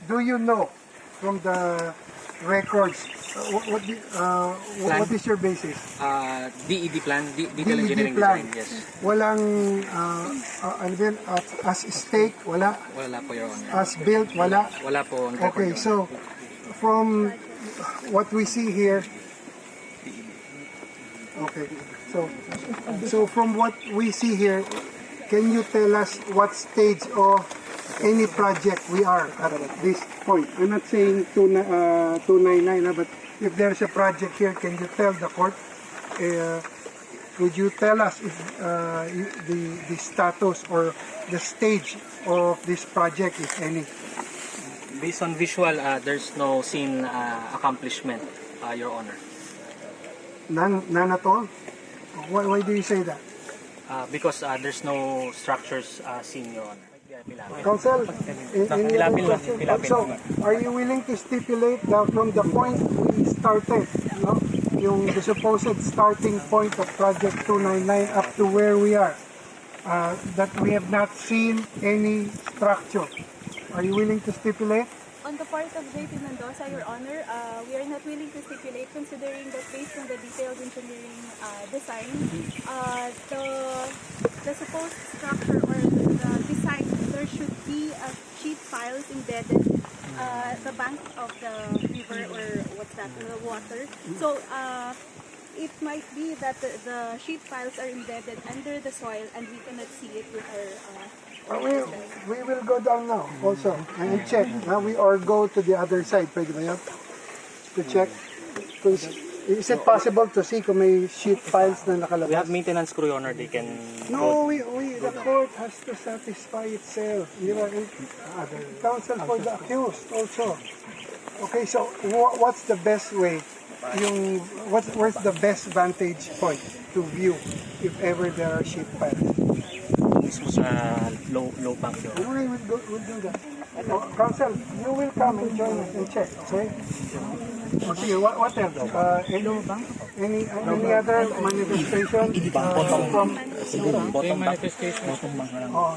do you know from the records, what is your basis? DED plan, Detail DED Engineering plan. Design, yes. Walang, ano din, as stake, wala. Wala po, Your Honor. As built, wala. Wala po on record, Okay, Your Honor. so from what we see here, okay, so from what we see here, can you tell us what stage of any project we are at this point? I'm not saying 299, but if there's a project here, can you tell the court? Would you tell us if, the status or the stage of this project, if any? Based on visual, there's no scene accomplishment, Your Honor. None at all? Why do you say that? Because there's no structures seen, Your Honor. Counsel, any other question? So, are you willing to stipulate that from the point we started, no, the supposed starting point of Project 299 up to where we are, that we have not seen any structure? Are you willing to stipulate? On the part of JP Mendoza, Your Honor, we are not willing to stipulate considering that based on the detailed engineering design, the supposed structure or the design, there should be sheet piles embedded the bank of the river or what's that, the water. So it might be that the sheet piles are embedded under the soil and we cannot see it with our We will go down now also and check. Now or go to the other side. Pwede ba yan? To check. Is it possible to see kung may sheet piles na nakalabas? We have maintenance crew, Your Honor. They can... No, the court has to satisfy itself. You know, counsel for the accused also. Okay, so what's the best way? Where's the best vantage point to view if ever there are sheet piles? Mismo sa low bank, Your Honor. We'll do that. Counsel, you will come and join us and check, okay? Okay, what else? Any other manifestation from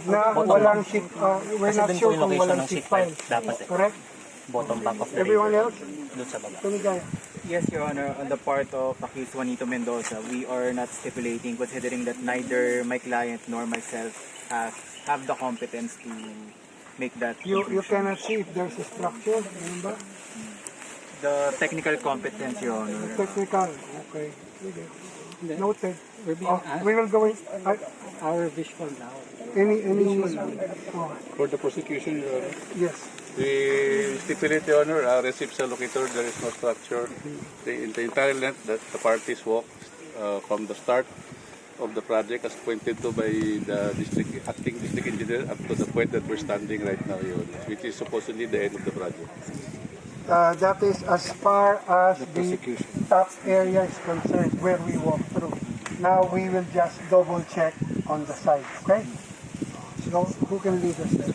na walang sheet, we're not sure kung walang sheet file. Correct? Bottom bank of the Everyone river. else? Doon sa baba. Tumigay. Yes, Your Honor, on the part of accused Juanito Mendoza, we are not stipulating considering that neither my client nor myself have the competence to make that You conclusion. cannot see if there's a structure, ano ba? The technical competence, Your Honor. Technical, okay. Sige. Noted. We will go in. Our visual now. Any For the prosecution, Your Honor, yes. the stipulate, Your Honor, receives a locator, there is no structure. The entire length that the parties walked from the start of the project as pointed to by the acting district engineer up to the point that we're standing right now, Your Honor, which is supposedly the end of the project. That is as far as the top area is concerned where we walk through. Now we will just double check on the side, okay? So who can lead us there?